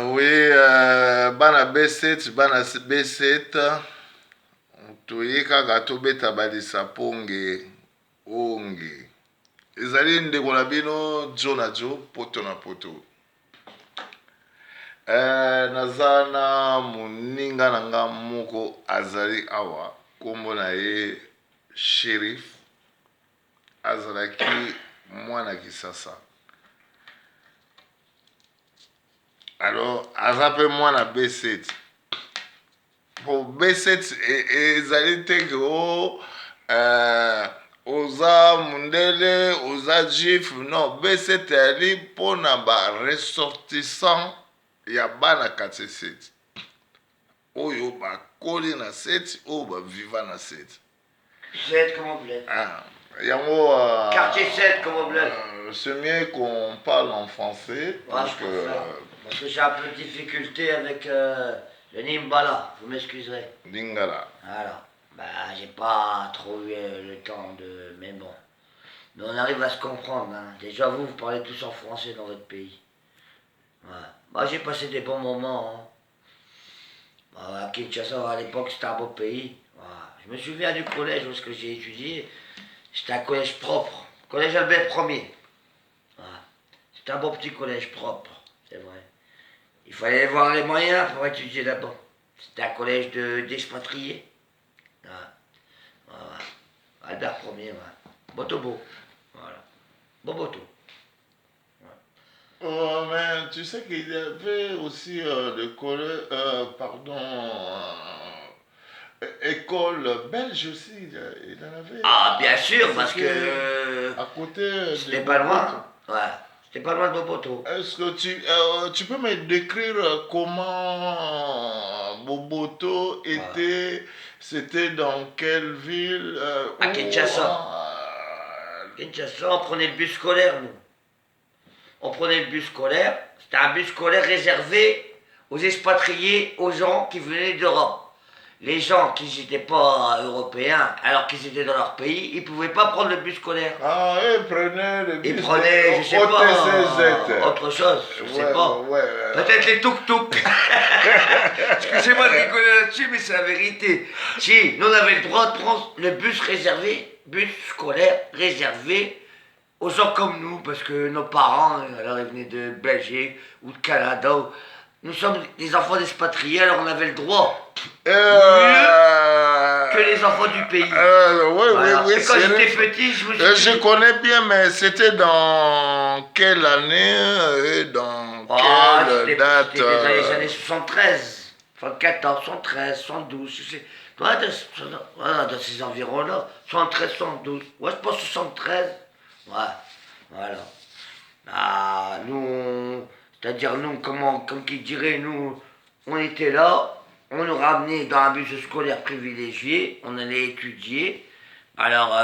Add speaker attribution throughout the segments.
Speaker 1: Oui, bana B7, bana B7, toye kaka tobeta balisa ponge onge. Ezali ndeko na bino jo na jo, poto na poto. Naza na moninga na nga moko azali awa, kombo na ye Sheriff, azalaki mwana Kisasa. Alors, azape mwana B7. Pour B7, ezali te ke oza mundele, oza jif, non, B7 ali pona ba ressortissant ya bana kate 7. Oyo ba koli na 7, oyo ba viva na 7.
Speaker 2: 7 comme on bled.
Speaker 1: Yango,
Speaker 2: Quartier 7 comme on bled.
Speaker 1: c'est mieux qu'on parle en français.
Speaker 2: Parce que j'ai un peu de difficulté avec le Nimbala, vous m'excuserez.
Speaker 1: Lingala.
Speaker 2: Voilà. Bah, j'ai pas trop eu le temps de. Mais bon. Mais on arrive à se comprendre. Hein. Déjà, vous parlez tous en français dans votre pays. Voilà. Moi, j'ai passé des bons moments. Hein. Bah, à Kinshasa, à l'époque, c'était un beau pays. Voilà. Je me souviens du collège où j'ai étudié. C'était un collège propre. Collège Albert Ier. Voilà. C'était un beau petit collège propre, c'est vrai. Il fallait avoir les moyens pour étudier là-bas. C'était un collège d'expatriés. Voilà. Voilà. Albert Ier, voilà. Botobo. Voilà. Boboto.
Speaker 1: Oh, mais tu sais qu'il y avait aussi le collège, école belge aussi, il en avait.
Speaker 2: Ah, bien sûr, parce que.
Speaker 1: À côté.
Speaker 2: C'était pas loin. Ouais. C'était pas loin de Boboto.
Speaker 1: Est-ce que tu peux me décrire comment Boboto était, c'était dans quelle ville
Speaker 2: À Kinshasa. Kinshasa, on prenait le bus scolaire, nous. On prenait le bus scolaire. C'était un bus scolaire réservé aux expatriés, aux gens qui venaient d'Europe. Les gens qui n'étaient pas européens, alors qu'ils étaient dans leur pays, ils ne pouvaient pas prendre le bus scolaire.
Speaker 1: Ah, ils prenaient le bus.
Speaker 2: Ils prenaient, je sais pas, autre chose, je sais pas.
Speaker 1: Ouais.
Speaker 2: Peut-être les tuk-tuk. Excusez-moi de rigoler là-dessus, mais c'est la vérité. Si, nous on avait le droit de prendre le bus réservé, bus scolaire réservé aux gens comme nous, parce que nos parents, alors ils venaient de Belgique ou de Canada. Nous sommes des enfants d'expatriés, alors on avait le droit. Mieux que les enfants du pays.
Speaker 1: Oui.
Speaker 2: Et quand j'étais petit, je me suis dit...
Speaker 1: Je connais bien, mais c'était dans quelle année et dans quelle date?
Speaker 2: C'était dans les années 73, 74, 73, 72, je sais. Voilà, dans ces environs-là. 73, 72. Ouais, je pense 73. Ouais, voilà. Ah, nous, c'est-à-dire nous, comme qui dirait, nous, on était là. On nous ramenait dans un bus scolaire privilégié, on allait étudier. Alors,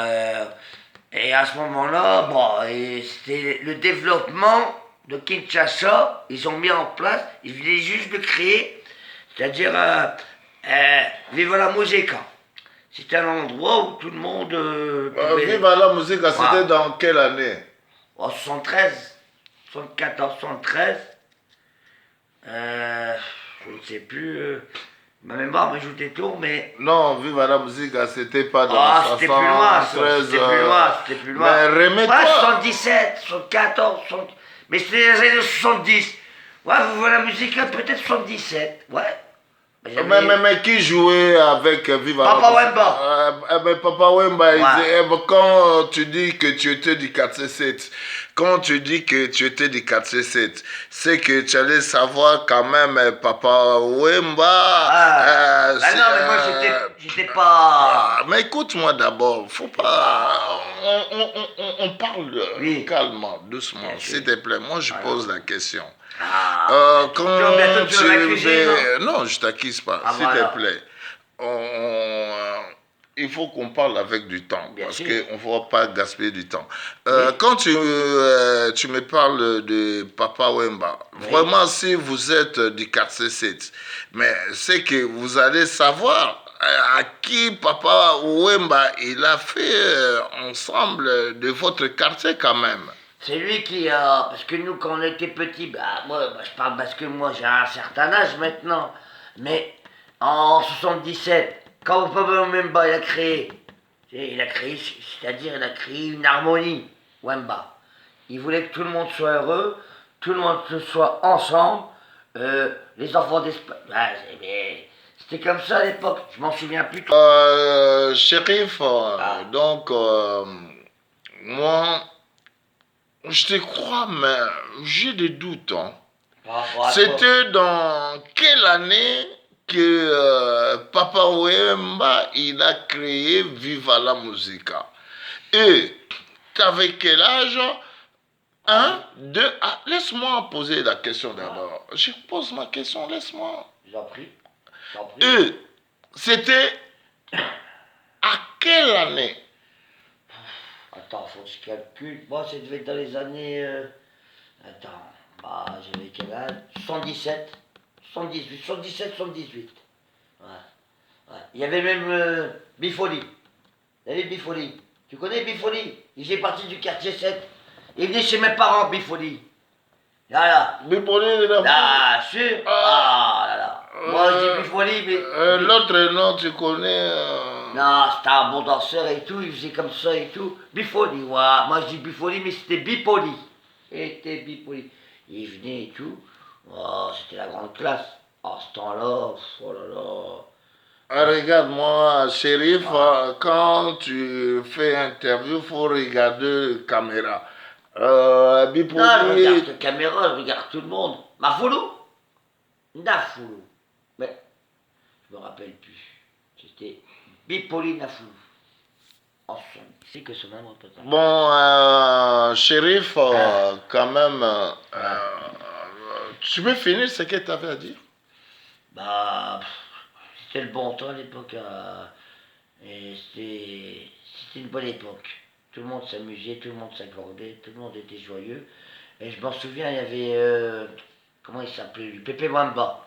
Speaker 2: et à ce moment-là, bon, c'était le développement de Kinshasa, ils ont mis en place, ils venaient juste de créer, c'est-à-dire Viva la Musica. C'était un endroit où tout le monde...
Speaker 1: Viva la Musica, c'était dans quelle année?
Speaker 2: En 73, 74, 73. Je ne sais plus... Ma mémoire me joue des tours, mais...
Speaker 1: Non, Viva la Musica, c'était pas dans 73.
Speaker 2: C'était plus loin, c'était plus loin.
Speaker 1: Mais remets-toi.
Speaker 2: Ouais, 77, 74, 60... Mais c'était les années 70. Ouais, Viva la Musica, peut-être 77, ouais.
Speaker 1: Mais qui jouait avec Viva
Speaker 2: Papa Wemba.
Speaker 1: Papa Wemba, quand tu dis que tu étais du 4C7, quand tu dis que tu étais du 4C7, c'est que tu allais savoir quand même Papa Wemba.
Speaker 2: Non, mais moi j'étais pas...
Speaker 1: Mais écoute-moi d'abord, faut pas... On parle calmement, doucement, s'il te plaît. Moi je pose la question.
Speaker 2: Quand
Speaker 1: non, je t'accuse pas, s'il te plaît. Il faut qu'on parle avec du temps, parce qu'on ne va pas gaspiller du temps. Quand tu me parles de Papa Wemba, vraiment si vous êtes du quartier 7, mais c'est que vous allez savoir à qui Papa Wemba il a fait ensemble de votre quartier quand même.
Speaker 2: C'est lui qui a... Parce que nous, quand on était petits, je parle parce que moi, j'ai un certain âge maintenant. Mais en 77, quand Papa Wemba, c'est-à-dire il a créé une harmonie, Wemba. Il voulait que tout le monde soit heureux, tout le monde soit ensemble, les enfants d'Espagne. C'était comme ça à l'époque, je m'en souviens plus trop.
Speaker 1: Shérif, donc, moi, je te crois, mais j'ai des doutes. Hein. C'était dans quelle année que Papa Wemba il a créé Viva la Musica? Et t'avais quel âge? Un, deux, laisse-moi poser la question d'abord. Je pose ma question, laisse-moi.
Speaker 2: J'en prie.
Speaker 1: Et c'était à quelle année?
Speaker 2: Attends, faut que je calcule. Moi, ça devait être dans les années... Attends, j'avais quel âge? 77, 78, 77, 78. Ouais. Il y avait même Bifoli. Il y avait Bifoli. Tu connais Bifoli? Il fait partie du quartier 7. Il venait chez mes parents, Bifoli. Là.
Speaker 1: Bifoli, il a...
Speaker 2: Là, sûr. Là. Moi, je dis Bifoli, mais...
Speaker 1: L'autre nom, tu connais...
Speaker 2: Non, c'était un bon danseur et tout, il faisait comme ça et tout. Bifoli, ouais. Moi, je dis Bifoli, mais c'était Bipoli. Il était Bipoli. Il venait et tout. Oh, c'était la grande classe. À ce temps-là, oh là là.
Speaker 1: Regarde-moi, Shérif, quand tu fais interview, il faut regarder la caméra. Bipoli...
Speaker 2: Non, je regarde la caméra, je regarde tout le monde. Mafoulou? Nafoulou. Mais, je me rappelle plus. C'était Bipoli Nafoulou. Oh, c'est que ce nom total.
Speaker 1: Bon, Shérif, quand même, tu peux finir ce que tu avais à dire?
Speaker 2: C'était le bon temps à l'époque. Et c'était une bonne époque. Tout le monde s'amusait, tout le monde s'accordait, tout le monde était joyeux. Et je m'en souviens, il y avait, comment il s'appelait lui? Pépé Wamba.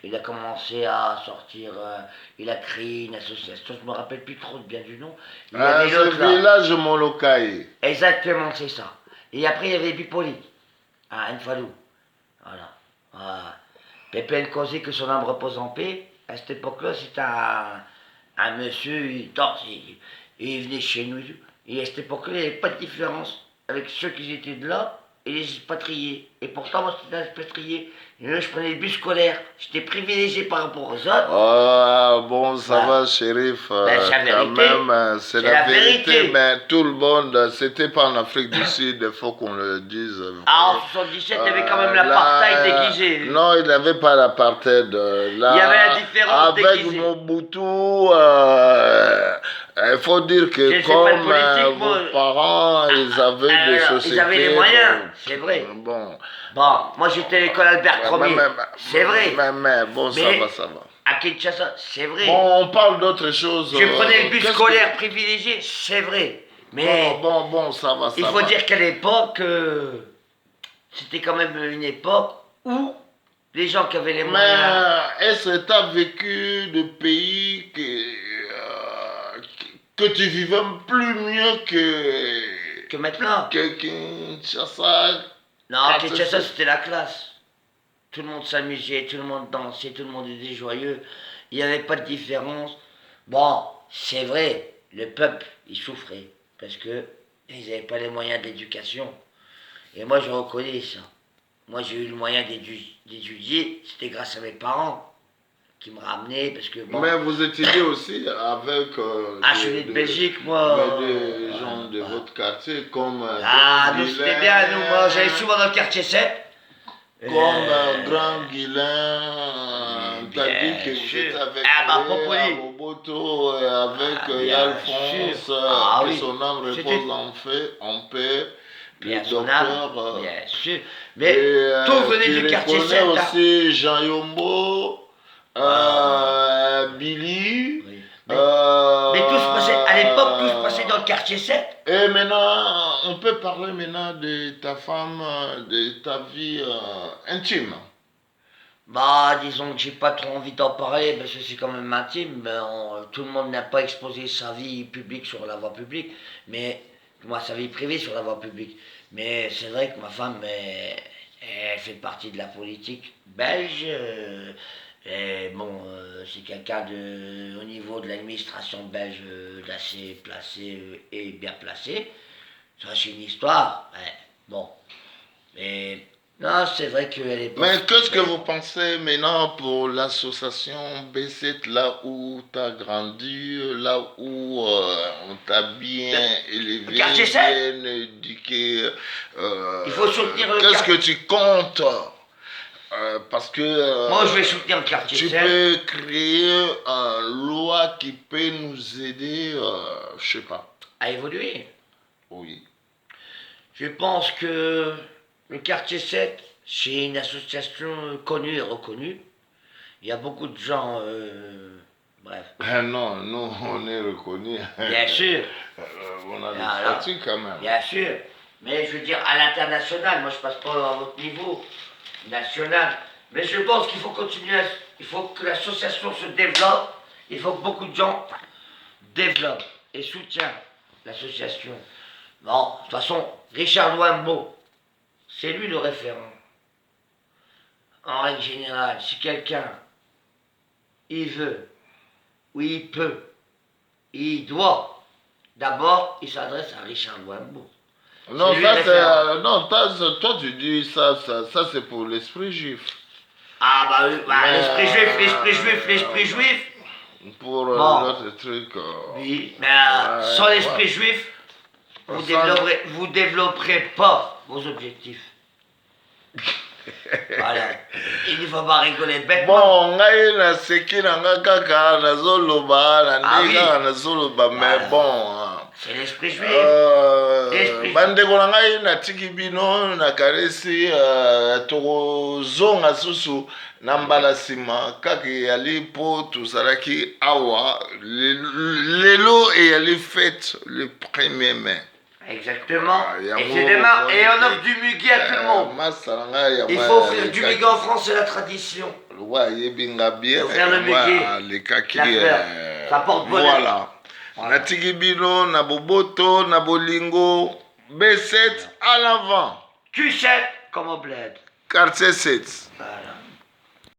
Speaker 2: Il a commencé à sortir, il a créé une association, je me rappelle plus trop bien du nom. Il y avait
Speaker 1: c'est le village Molokaï.
Speaker 2: Exactement, c'est ça. Et après, il y avait Bipoli, à Enfalou. Voilà. Pépé Nkosi, que son âme repose en paix. À cette époque-là, c'était un monsieur, il venait chez nous. Et à cette époque-là, il n'y avait pas de différence avec ceux qui étaient de là et les expatriés. Et pourtant, moi, c'était un expatrié. Et là, je prenais le bus scolaire. J'étais privilégié par rapport aux autres.
Speaker 1: Ah, bon, ça va, Shérif.
Speaker 2: C'est la vérité.
Speaker 1: C'est la vérité. Mais tout le monde, c'était pas en Afrique du Sud, il faut qu'on le dise.
Speaker 2: En 77, il y avait quand même l'apartheid déguisé.
Speaker 1: Non, il n'y avait pas l'apartheid.
Speaker 2: Il y avait la différence
Speaker 1: avec
Speaker 2: déguisée.
Speaker 1: Mobutu, il faut dire que comme vos parents, ils avaient des sociétés.
Speaker 2: Ils avaient les moyens, c'est vrai.
Speaker 1: Bon,
Speaker 2: moi j'étais à l'école Albert Ier, c'est vrai.
Speaker 1: Mais bon, ça va.
Speaker 2: À Kinshasa, c'est vrai.
Speaker 1: Bon, on parle d'autre chose.
Speaker 2: Je prenais le bus scolaire privilégié, c'est vrai. Mais
Speaker 1: bon, ça va.
Speaker 2: Il faut dire qu'à l'époque, c'était quand même une époque où les gens qui avaient les moyens...
Speaker 1: Mais est-ce que tu as vécu de pays que tu vivais plus mieux
Speaker 2: que maintenant?
Speaker 1: Que Kinshasa?
Speaker 2: Non, Kinshasa c'était la classe. Tout le monde s'amusait, tout le monde dansait, tout le monde était joyeux. Il n'y avait pas de différence. Bon, c'est vrai, le peuple, il souffrait. Parce que ils n'avaient pas les moyens d'éducation. Et moi, je reconnais ça. Moi, j'ai eu le moyen d'étudier, c'était grâce à mes parents qui me ramenaient, parce que bon...
Speaker 1: Mais vous étudiez aussi avec...
Speaker 2: je suis né de Belgique, moi.
Speaker 1: Des gens de votre quartier, comme...
Speaker 2: nous, c'était bien, nous. Moi, j'allais souvent dans le quartier 7.
Speaker 1: Comme Grand Guilain, t'as dit que vous êtes avec Moboto, avec Alphonse, que son âme repose en paix.
Speaker 2: Bien
Speaker 1: le docteur.
Speaker 2: Bien sûr. Mais tout venait du quartier 7.
Speaker 1: Tu reconnais aussi Jean Yombo, Billy.
Speaker 2: Oui. Mais tout se passait, à l'époque, tout se passait dans le quartier 7.
Speaker 1: Et maintenant, on peut parler maintenant de ta femme, de ta vie intime.
Speaker 2: Disons que j'ai pas trop envie d'en parler, parce que c'est quand même intime. Tout le monde n'a pas exposé sa vie publique sur la voie publique. Mais moi, sa vie privée sur la voie publique. Mais c'est vrai que ma femme, elle fait partie de la politique belge. Et bon, c'est quelqu'un au niveau de l'administration belge d'assez placé et bien placé. Ça, c'est une histoire. Ouais, bon. Mais non, c'est vrai qu'elle est pas.
Speaker 1: Mais qu'est-ce que vous pensez maintenant pour l'association B7, là où tu as grandi, là où on t'a bien élevé,
Speaker 2: quartier
Speaker 1: bien éduqué
Speaker 2: Il faut soutenir le
Speaker 1: qu'est-ce que
Speaker 2: quartier.
Speaker 1: tu comptes parce que
Speaker 2: Moi, je vais soutenir le quartier.
Speaker 1: tu peux créer une loi qui peut nous aider, je sais pas.
Speaker 2: À évoluer.
Speaker 1: Oui.
Speaker 2: Je pense que le quartier 7, c'est une association connue et reconnue. Il y a beaucoup de gens. Bref.
Speaker 1: Ah non, nous, on est reconnus.
Speaker 2: Bien sûr.
Speaker 1: On a des
Speaker 2: Alors,
Speaker 1: statuts quand même.
Speaker 2: Bien sûr. Mais je veux dire, à l'international, moi je passe pas à votre niveau national. Mais je pense qu'il faut continuer, il faut que l'association se développe. Il faut que beaucoup de gens développent et soutiennent l'association. Bon, de toute façon, Richard Douimbeau, c'est lui le référent. En règle générale, si quelqu'un, il veut, ou il peut, il doit, d'abord, il s'adresse à Richard Douimbeau.
Speaker 1: Non,
Speaker 2: C'est lui
Speaker 1: ça
Speaker 2: le
Speaker 1: c'est.
Speaker 2: référent.
Speaker 1: Non, toi tu dis ça c'est pour l'esprit juif.
Speaker 2: Ah bah oui, bah,
Speaker 1: Mais,
Speaker 2: l'esprit juif.
Speaker 1: Pour
Speaker 2: Bon.
Speaker 1: l'autre truc.
Speaker 2: Oui, mais
Speaker 1: ouais,
Speaker 2: sans l'esprit
Speaker 1: ouais.
Speaker 2: juif, vous
Speaker 1: Sans-
Speaker 2: développerez pas vos objectifs. Voilà. Il ne faut pas rigoler bêtement.
Speaker 1: Bon, ngai na seki na nga kaka nazoloba na
Speaker 2: Ah
Speaker 1: nde
Speaker 2: oui.
Speaker 1: kaka nazoloba mais
Speaker 2: Voilà.
Speaker 1: bon.
Speaker 2: C'est l'esprit juif. L'esprit
Speaker 1: bandeko na ngai natiki bino nakarisi tokozonga susu na mbala nsima kaka eyali mpo tozalaki awa lelo eyali fête le 1er mai.
Speaker 2: Exactement.
Speaker 1: Ah,
Speaker 2: Et c'est demain. Et on offre du muguet à tout le monde. Il faut offrir du muguet en France, c'est la tradition. Offrir le muguet. La fleur. Ça porte bonheur.
Speaker 1: Voilà. Natiki bino na boboto na bolingo B7 à l'avant.
Speaker 2: Q7 comme au bled.
Speaker 1: Quartier 7.
Speaker 2: Voilà.